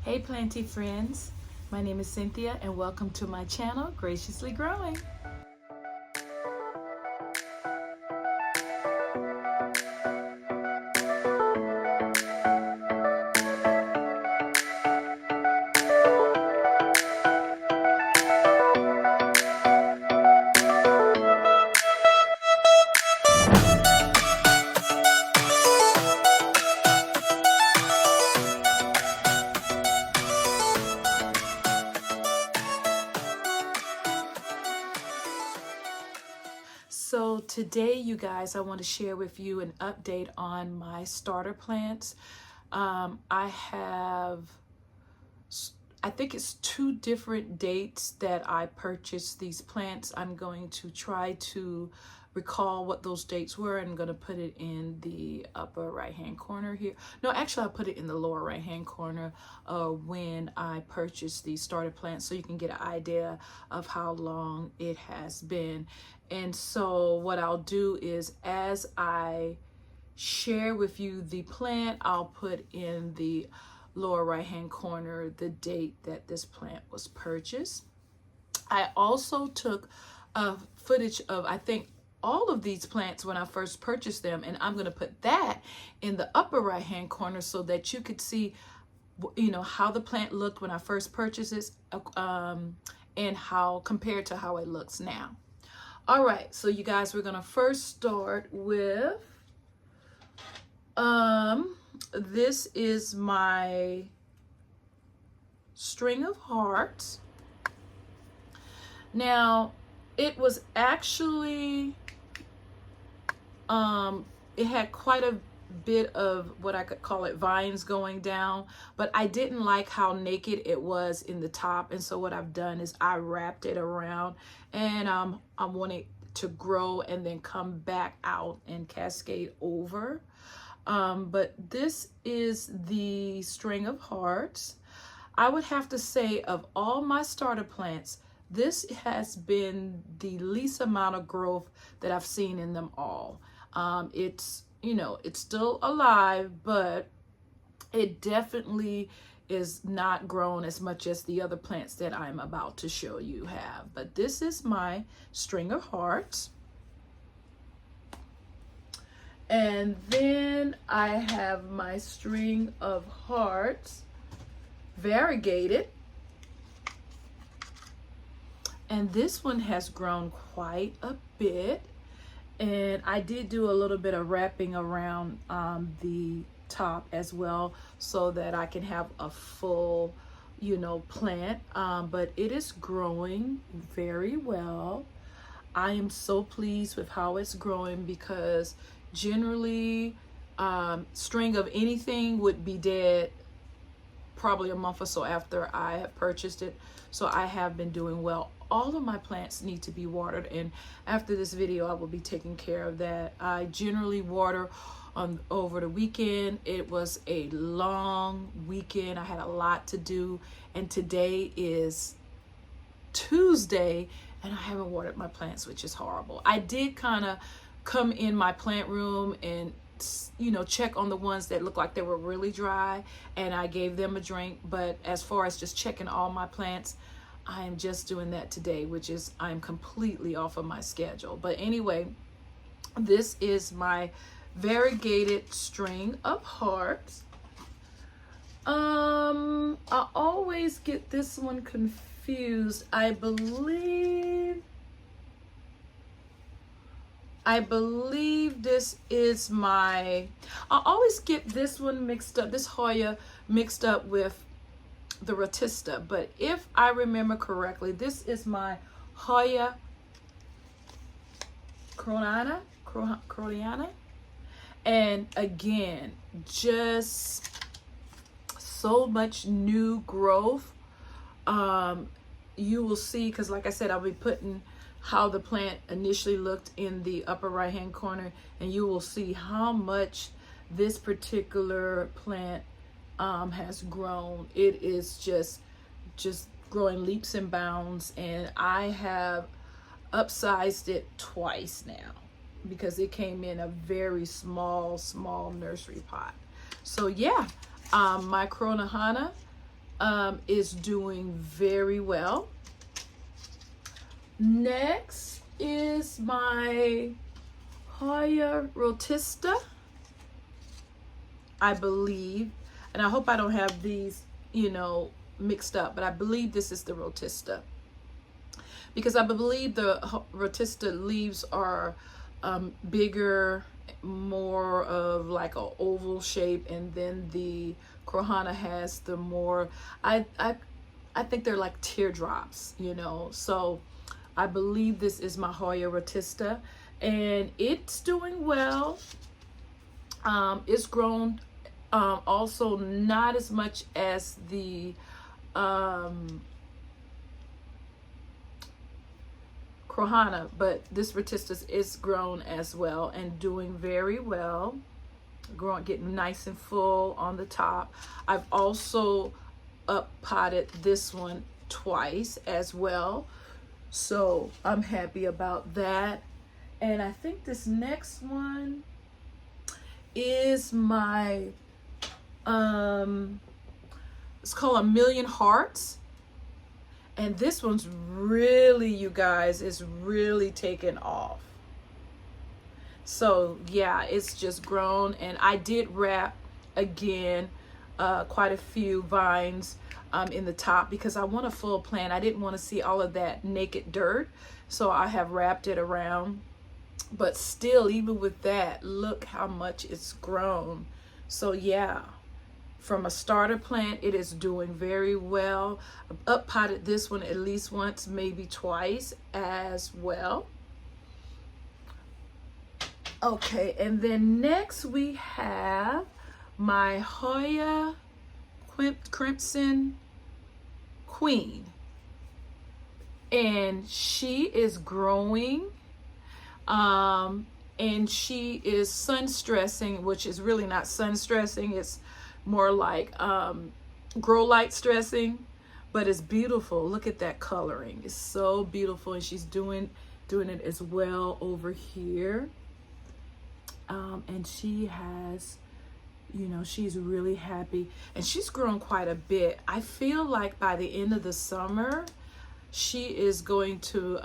Hey planty friends, my name is Cynthia and welcome to my channel, Graciously Growing. So today, you guys, I want to share with you an update on my starter plants. I think it's 2 different dates that I purchased these plants. I'm going to try to recall what those dates were. I'm going to put it in the upper right hand corner here. No, actually I'll put it in the lower right hand corner when I purchased these starter plants, so you can get an idea of how long it has been. And so what I'll do is, as I share with you the plant, I'll put in the lower right hand corner the date that this plant was purchased. I also took footage of, I think, all of these plants when I first purchased them, and I'm going to put that in the upper right hand corner so that you could see, you know, how the plant looked when I first purchased it, and how compared to how it looks now. All right, so you guys, we're going to first start with this is my string of hearts. Now, it was actually, it had quite a bit of what I could call it vines going down, but I didn't like how naked it was in the top. And so what I've done is I wrapped it around, and I want it to grow and then come back out and cascade over. But this is the string of hearts. I would have to say, of all my starter plants, this has been the least amount of growth that I've seen in them all. It's, you know, it's still alive, but it definitely is not grown as much as the other plants that I'm about to show you have. But this is my string of hearts. And then I have my string of hearts variegated. And this one has grown quite a bit. And I did do a little bit of wrapping around the top as well, so that I can have a full, you know, plant. But it is growing very well. I am so pleased with how it's growing, because generally string of anything would be dead probably a month or so after I have purchased it. So I have been doing well. All of my plants need to be watered, and after this video I will be taking care of that. I generally water over the weekend. It was a long weekend. I had a lot to do, and today is Tuesday and I haven't watered my plants, which is horrible. I did kind of come in my plant room and, you know, check on the ones that looked like they were really dry, and I gave them a drink. But as far as just checking all my plants, I am just doing that today, which is, I'm completely off of my schedule. But anyway, this is my variegated string of hearts. I always get this one confused. I believe this is my, I always get this one mixed up, this Hoya mixed up with the Ratia, but if I remember correctly, this is my Hoya Cronana. And again, just so much new growth. You will see, because like I said, I'll be putting how the plant initially looked in the upper right hand corner, and you will see how much this particular plant has grown. It is just growing leaps and bounds, and I have upsized it twice now because it came in a very small nursery pot. So yeah, my Cronana is doing very well. Next is my Hoya Ratia, I believe, and I hope I don't have these, you know, mixed up, but I believe this is the Ratia, because I believe the Ratia leaves are bigger, more of like an oval shape, and then the Cronana has the more, I think they're like teardrops, you know. So I believe this is my Hoya Ratia, and it's doing well. It's grown also not as much as the Cronana, but this Ratia is grown as well and doing very well. Growing, getting nice and full on the top. I've also up potted this one twice as well, so I'm happy about that. And I think this next one is my it's called A Million Hearts, and this one's really, you guys, is really taken off. So yeah, it's just grown, and I did wrap again quite a few vines in the top because I want a full plant. I didn't want to see all of that naked dirt, so I have wrapped it around. But still, even with that, look how much it's grown. So yeah, from a starter plant, it is doing very well. I've up potted this one at least once, maybe twice as well. Okay, and then next we have my Hoya Crimson Queen, and she is growing, and she is sun stressing, which is really not sun stressing, it's more like grow light stressing, but it's beautiful. Look at that coloring, it's so beautiful, and she's doing it as well over here. And she has, you know, she's really happy, and she's grown quite a bit. I feel like by the end of the summer, she is going to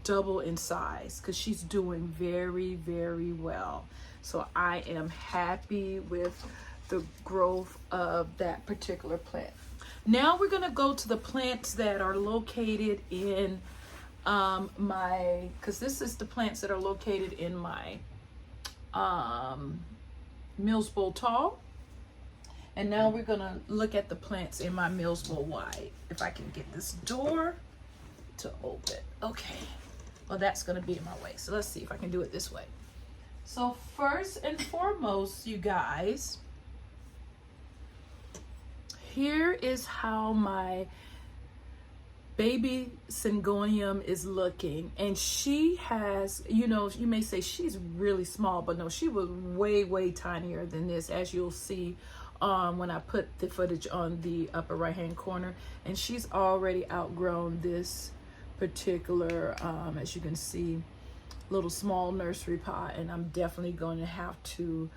double in size because she's doing very, very well. So I am happy with the growth of that particular plant. Now we're gonna go to the plants that are located in because this is the plants that are located in my Mills Bowl Tall. And now we're gonna look at the plants in my Mills Bowl Wide. If I can get this door to open. Okay, well, that's gonna be in my way. So let's see if I can do it this way. So first and foremost, you guys, here is how my baby Syngonium is looking. And she has, you know, you may say she's really small, but no, she was way, way tinier than this, as you'll see when I put the footage on the upper right hand corner. And she's already outgrown this particular, as you can see, little small nursery pot, and I'm definitely going to have to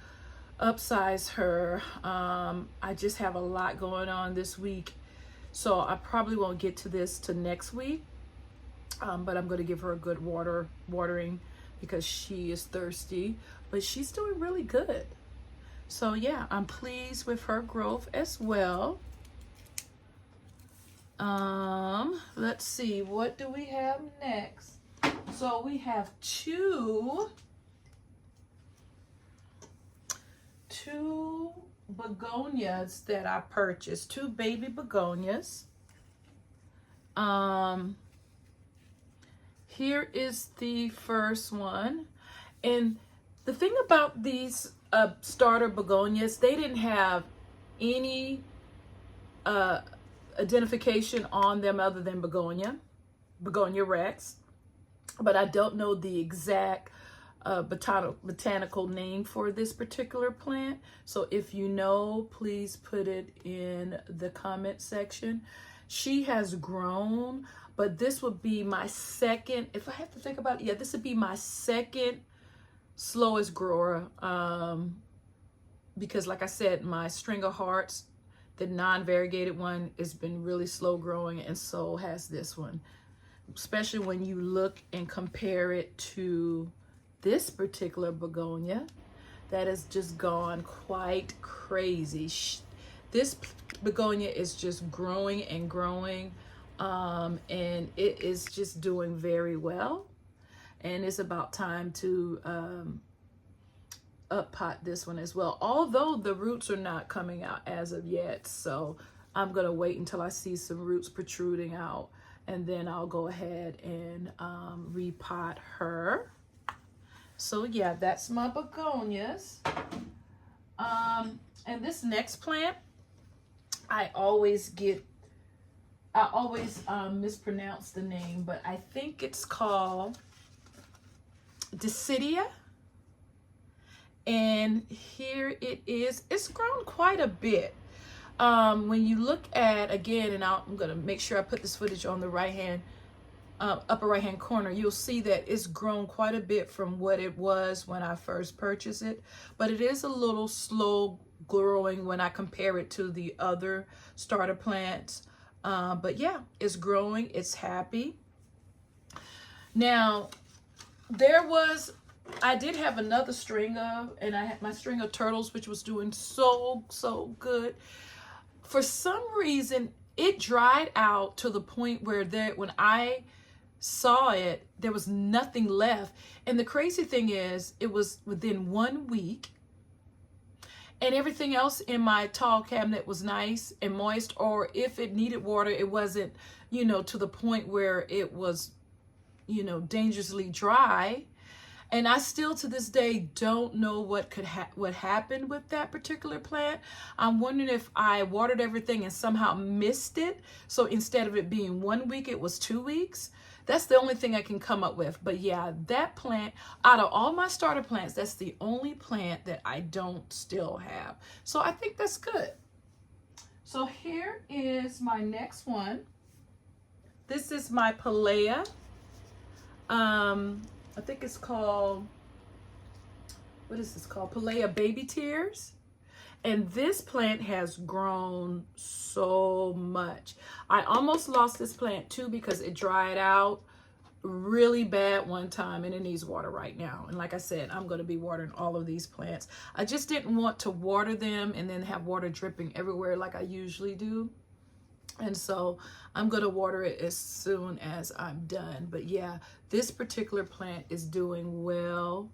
upsize her. I just have a lot going on this week, so I probably won't get to this till next week, but I'm going to give her a good watering because she is thirsty, but she's doing really good. So yeah, I'm pleased with her growth as well. Let's see, what do we have next? So we have two begonias that I purchased, two baby begonias. Here is the first one, and the thing about these starter begonias, they didn't have any identification on them other than begonia rex, but I don't know the exact botanical name for this particular plant. So if you know, please put it in the comment section. She has grown, but this would be my second, if I have to think about it, yeah, this would be my second slowest grower, because like I said, my string of hearts, the non-variegated one has been really slow growing, and so has this one. Especially when you look and compare it to this particular begonia that has just gone quite crazy. This begonia is just growing and growing, and it is just doing very well. And it's about time to up pot this one as well, although the roots are not coming out as of yet. So I'm gonna wait until I see some roots protruding out, and then I'll go ahead and repot her. So yeah, that's my begonias. And this next plant, I always mispronounce the name, but I think it's called Deia. And here it is. It's grown quite a bit. When you look at, again, and I'm gonna make sure I put this footage on the right hand, upper right hand corner, you'll see that it's grown quite a bit from what it was when I first purchased it, but it is a little slow growing when I compare it to the other starter plants. But yeah, it's growing, it's happy. Now, I did have another string of, and I had my string of turtles, which was doing so good. For some reason, it dried out to the point where when I saw it, there was nothing left. And the crazy thing is, it was within 1 week, and everything else in my tall cabinet was nice and moist, or if it needed water, it wasn't, to the point where it was, dangerously dry. And I still to this day don't know what happened with that particular plant. I'm wondering if I watered everything and somehow missed it. So instead of it being 1 week, it was 2 weeks. That's the only thing I can come up with. But yeah, that plant, out of all my starter plants, that's the only plant that I don't still have. So I think that's good. So here is my next one. This is my Palea. I think it's called, what is this called? Palea Baby Tears. And this plant has grown so much. I almost lost this plant too because it dried out really bad one time, and it needs water right now. And like I said, I'm going to be watering all of these plants. I just didn't want to water them and then have water dripping everywhere like I usually do. And so I'm going to water it as soon as I'm done. But yeah, this particular plant is doing well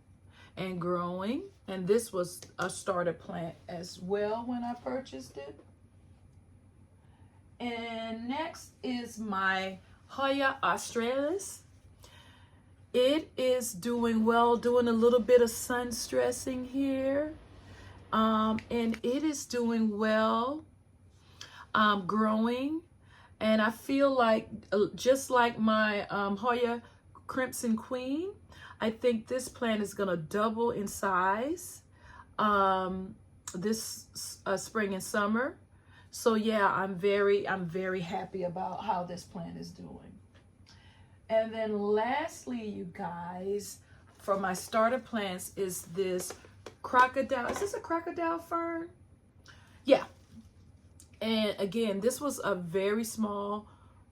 and growing. And this was a starter plant as well when I purchased it. And next is my Hoya Australis. It is doing well, doing a little bit of sun stressing here. And it is doing well. Growing, and I feel like just like my Hoya Crimps and Queen, I think this plant is gonna double in size this spring and summer. So yeah, I'm very happy about how this plant is doing. And then lastly, you guys, for my starter plants is this crocodile. Is this a crocodile fern? Yeah. And again, this was a very small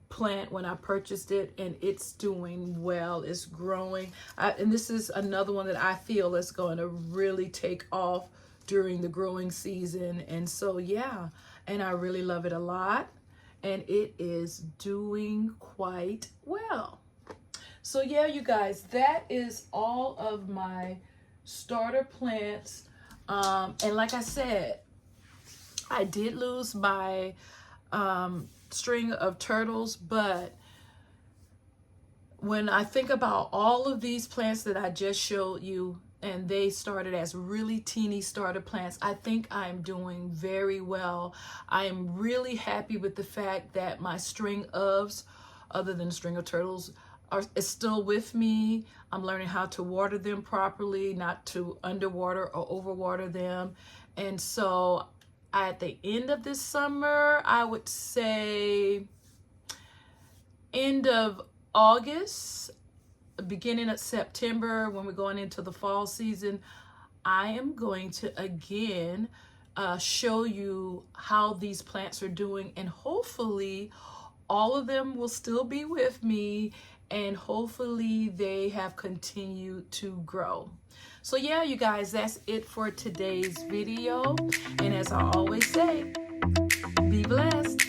plant when I purchased it, and it's doing well. It's growing. And this is another one that I feel is going to really take off during the growing season. And so, yeah, and I really love it a lot. And it is doing quite well. So, yeah, you guys, that is all of my starter plants. And like I said, I did lose my string of turtles, but when I think about all of these plants that I just showed you, and they started as really teeny starter plants, I think I'm doing very well. I am really happy with the fact that my string ofs, other than string of turtles, is still with me. I'm learning how to water them properly, not to underwater or overwater them. And so at the end of this summer, I would say end of August, beginning of September, when we're going into the fall season, I am going to again show you how these plants are doing, and hopefully all of them will still be with me, and hopefully they have continued to grow. So yeah, you guys, that's it for today's video. And as I always say, be blessed.